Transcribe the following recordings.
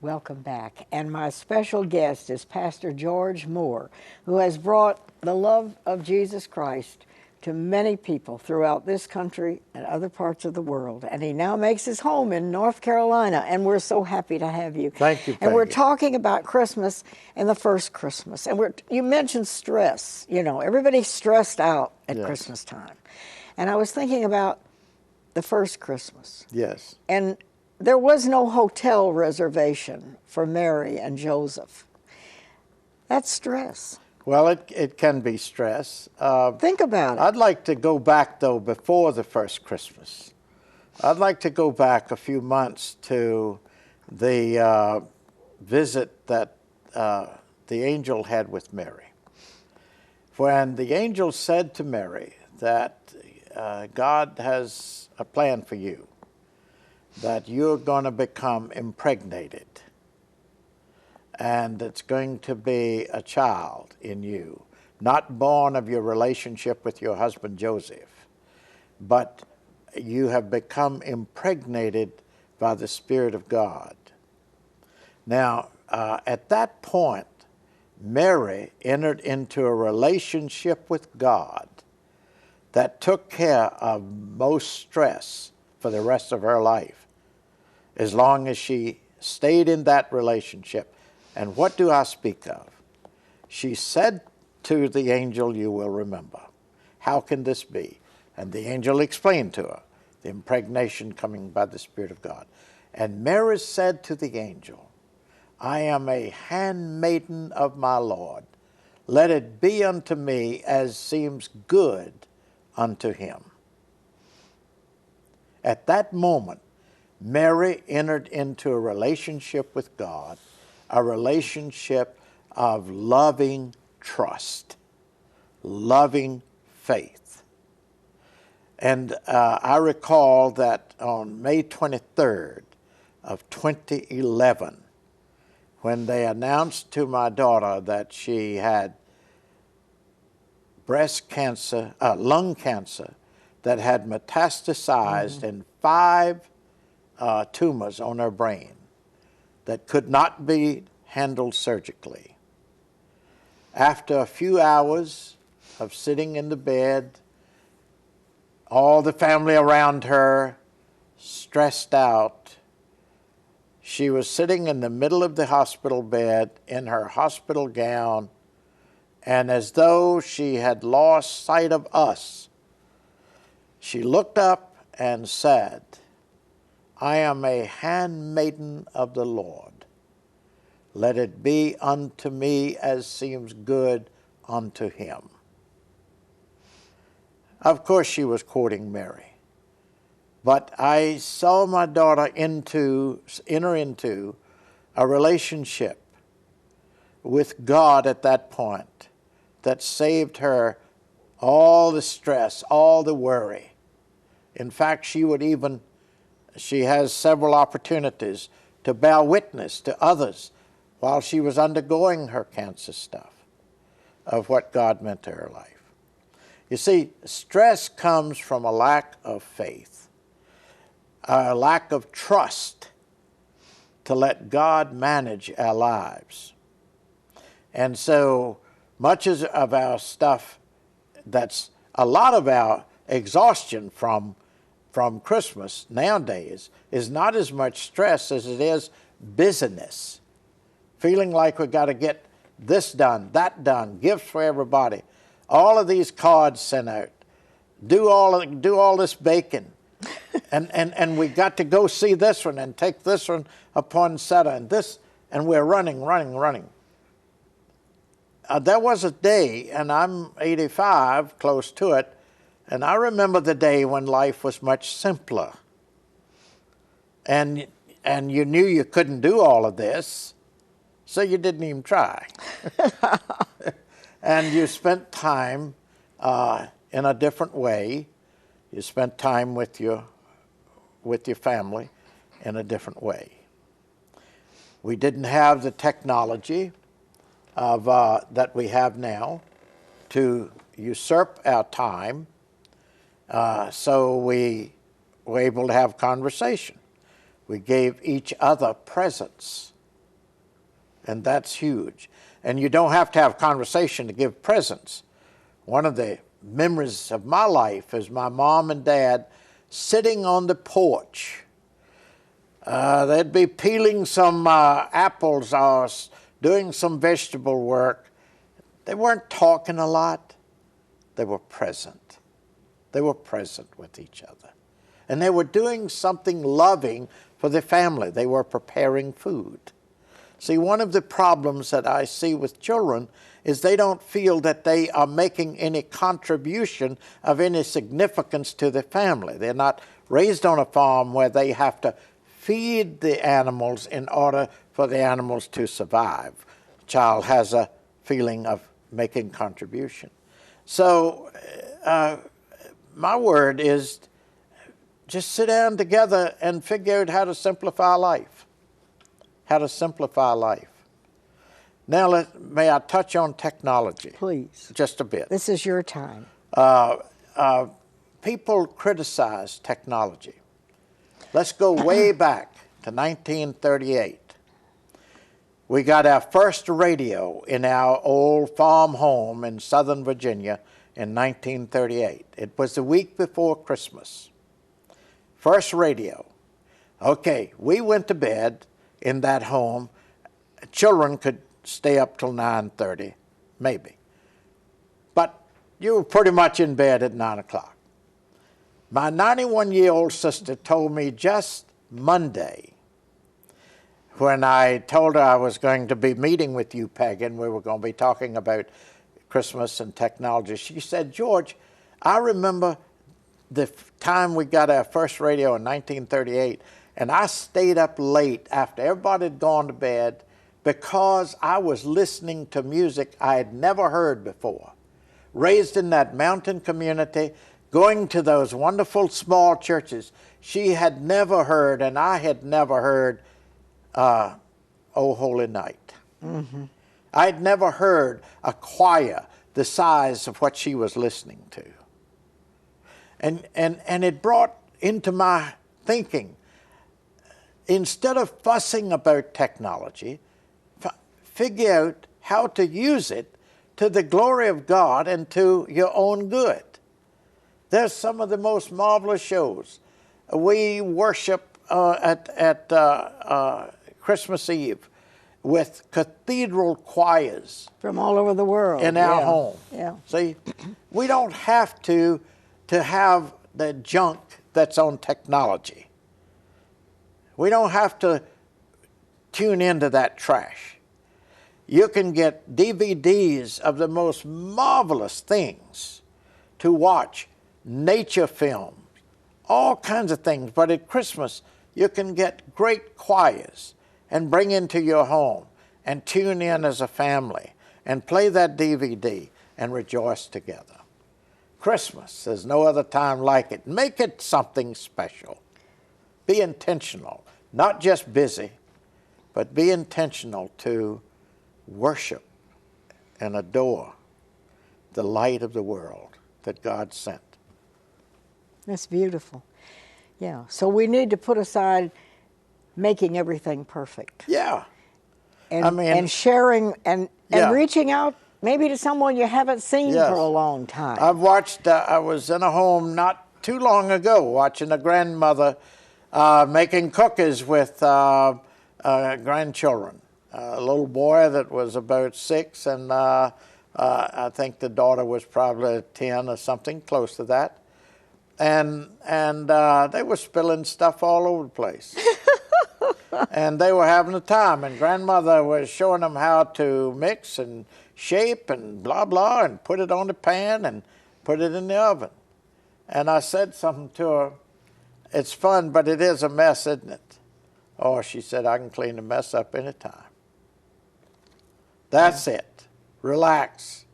Welcome back. And my special guest is Pastor George Moore, who has brought the love of Jesus Christ to many people throughout this country and other parts of the world. And he now makes his home in North Carolina, and we're so happy to have you. Thank you, Peggy. And we're talking about Christmas and the first Christmas. And you mentioned stress. You know, everybody's stressed out at Christmas time. And I was thinking about the first Christmas. Yes. And there was no hotel reservation for Mary and Joseph. That's stress. Well, it can be stress. Think about it. I'd like to go back, though, before the first Christmas. I'd like to go back a few months to the visit that the angel had with Mary. When the angel said to Mary that God has a plan for you, that you're going to become impregnated, and it's going to be a child in you, not born of your relationship with your husband Joseph, but you have become impregnated by the Spirit of God. Now, at that point, Mary entered into a relationship with God that took care of most stress for the rest of her life, as long as she stayed in that relationship. And what do I speak of? She said to the angel, you will remember. How can this be? And the angel explained to her the impregnation coming by the Spirit of God. And Mary said to the angel, I am a handmaiden of my Lord. Let it be unto me as seems good unto him. At that moment, Mary entered into a relationship with God, a relationship of loving trust, loving faith. And I recall that on May 23rd of 2011, when they announced to my daughter that she had lung cancer that had metastasized in 5 tumors on her brain that could not be handled surgically. After a few hours of sitting in the bed, all the family around her stressed out, she was sitting in the middle of the hospital bed in her hospital gown, and as though she had lost sight of us, she looked up and said, I am a handmaiden of the Lord. Let it be unto me as seems good unto him. Of course, she was quoting Mary. But I saw my daughter enter into a relationship with God at that point that saved her all the stress, all the worry. In fact, she has several opportunities to bear witness to others while she was undergoing her cancer stuff of what God meant to her life. You see, stress comes from a lack of faith, a lack of trust to let God manage our lives. And so much of our stuff, that's a lot of our exhaustion from Christmas nowadays is not as much stress as it is busyness. Feeling like we've got to get this done, that done, gifts for everybody, all of these cards sent out, do all this baking, and we got to go see this one and take this one upon Seta and we're running. There was a day, and I'm 85, close to it, and I remember the day when life was much simpler. And you knew you couldn't do all of this, so you didn't even try. And you spent time in a different way. You spent time with your family in a different way. We didn't have the technology that we have now to usurp our time, so we were able to have conversation. We gave each other presents And that's huge. And you don't have to have conversation to give presents. One of the memories of my life is my mom and dad sitting on the porch. They'd be peeling some apples or doing some vegetable work. They weren't talking a lot. They were present. They were present with each other. And they were doing something loving for the family. They were preparing food. See, one of the problems that I see with children is they don't feel that they are making any contribution of any significance to the family. They're not raised on a farm where they have to feed the animals in order for the animals to survive. The child has a feeling of making contribution. So my word is just sit down together and figure out how to simplify life. How to simplify life. Now, may I touch on technology? Please. Just a bit. This is your time. People criticize technology. Let's go way back to 1938. We got our first radio in our old farm home in Southern Virginia in 1938. It was the week before Christmas. First radio. Okay, we went to bed in that home. Children could stay up till 9:30, maybe. But you were pretty much in bed at 9 o'clock. My 91-year-old sister told me just Monday, when I told her I was going to be meeting with you, Peggy, and we were going to be talking about Christmas and technology, she said, George, I remember the time we got our first radio in 1938, and I stayed up late after everybody had gone to bed because I was listening to music I had never heard before. Raised in that mountain community, going to those wonderful small churches, she had never heard, and I had never heard, Oh Holy Night. Mm-hmm. I had never heard a choir the size of what she was listening to. And it brought into my thinking, instead of fussing about technology, figure out how to use it to the glory of God and to your own good. There's some of the most marvelous shows. We worship at Christmas Eve with cathedral choirs from all over the world in our home. Yeah. See, we don't have to have the junk that's on technology. We don't have to tune into that trash. You can get DVDs of the most marvelous things to watch, nature films, all kinds of things. But at Christmas, you can get great choirs and bring into your home and tune in as a family and play that DVD and rejoice together. Christmas, there's no other time like it. Make it something special. Be intentional, not just busy, but be intentional to worship and adore the light of the world that God sent. That's beautiful. Yeah, so we need to put aside making everything perfect. Yeah. And sharing and Yeah. reaching out maybe to someone you haven't seen Yes. for a long time. I've watched, I was in a home not too long ago watching a grandmother making cookies with grandchildren. A little boy that was about 6, and I think the daughter was probably 10 or something, close to that. And they were spilling stuff all over the place. And they were having a time, and grandmother was showing them how to mix and shape and blah, blah, and put it on the pan and put it in the oven. And I said something to her, it's fun, but it is a mess, isn't it? Oh, she said, I can clean the mess up anytime. That's it. Relax.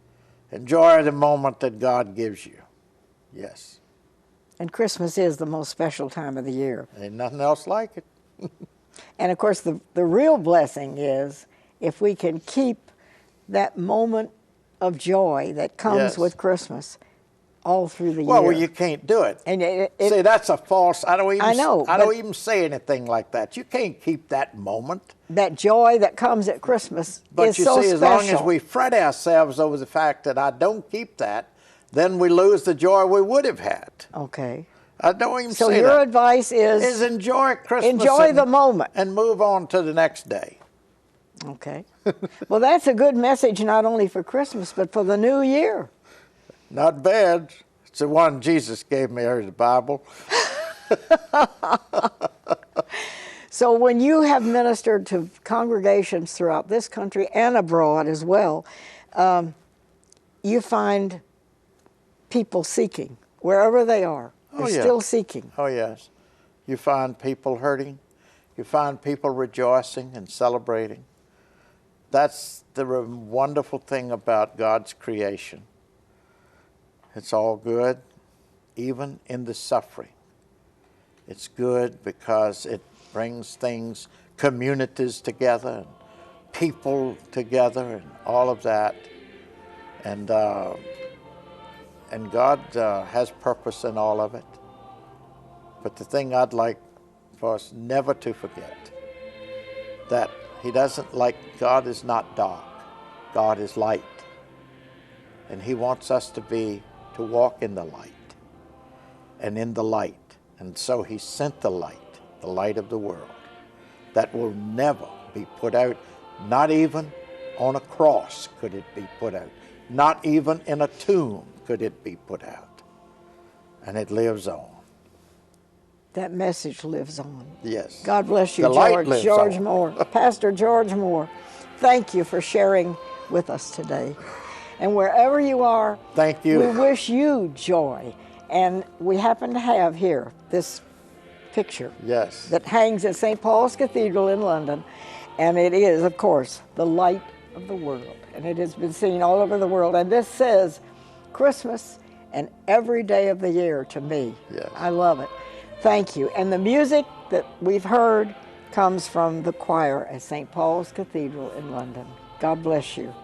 Enjoy the moment that God gives you. Yes. And Christmas is the most special time of the year. Ain't nothing else like it. And of course, the real blessing is if we can keep that moment of joy that comes Yes. with Christmas all through the Well, year. you can't do it. And See, that's a false. I don't even. I know, I don't but- even say anything like that. You can't keep that moment. that joy that comes at Christmas But is you so see, as special. long as we fret ourselves over the fact that I don't keep that, then we lose the joy we would have had. Okay. I don't even So say your that. advice Is enjoy Christmas. enjoy the moment. and move on to the next day. Okay. Well, that's a good message not only for Christmas but for the new year. Not bad. It's the one Jesus gave me out of the Bible. So when you have ministered to congregations throughout this country and abroad as well, you find people seeking wherever they are. They're yeah. still seeking. Oh, yes. You find people hurting. You find people rejoicing and celebrating. That's the wonderful thing about God's creation. It's all good, even in the suffering. It's good because it brings things, communities together, and people together, and all of that. And God has purpose in all of it. But the thing I'd like for us never to forget, that He doesn't like, God is not dark, God is light. And He wants us to walk in the light and in the light. And so He sent the light of the world, that will never be put out. Not even on a cross could it be put out. Not even in a tomb could it be put out. And it lives on. That message lives on. Yes. God bless you, The light George. lives George on. Moore. Pastor George Moore, thank you for sharing with us today. And wherever you are, Thank you. we wish you joy. And we happen to have here this picture Yes. that hangs at St. Paul's Cathedral in London. And it is, of course, the light of the world. And it has been seen all over the world. And this says Christmas and every day of the year to me. Yes. I love it. Thank you. And the music that we've heard comes from the choir at St. Paul's Cathedral in London. God bless you.